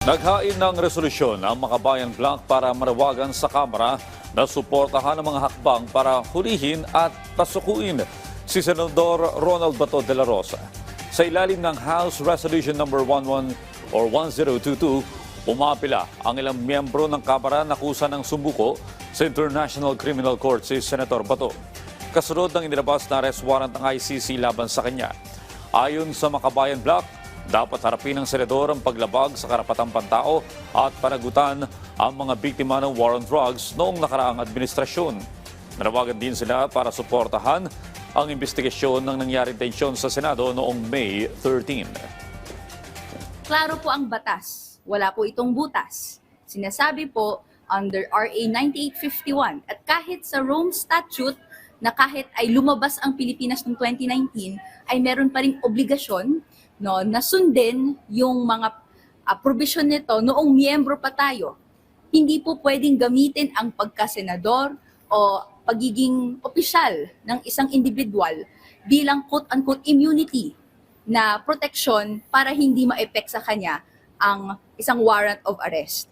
Naghain ng resolusyon ang Makabayan Blanc para manawagan sa Kamara na suportahan ang mga hakbang para hulihin at pasukuin si Senador Ronald Bato de la Rosa. Sa ilalim ng House Resolution number 1022, umapila ang ilang miyembro ng Kamara na kusa ng sumbuko sa International Criminal Court si Senator Bato. Kasunod ng inilabas na arrest warrant ng ICC laban sa kanya. Ayon sa Makabayan Blanc, dapat harapin ng senador ang paglabag sa karapatang pantao at panagutan ang mga biktima ng war on drugs noong nakaraang administrasyon. Nanawagan din sila para suportahan ang investigasyon ng nangyaring tensyon sa Senado noong May 13. Klaro po ang batas, wala po itong butas. Sinasabi po under RA 9851 at kahit sa Rome Statute na kahit ay lumabas ang Pilipinas noong 2019 ay meron pa ring obligasyon na sundin yung mga provision nito noong miyembro pa tayo. Hindi po pwedeng gamitin ang pagkasenador o pagiging opisyal ng isang individual bilang quote-unquote immunity na proteksyon para hindi ma-effect sa kanya ang isang warrant of arrest.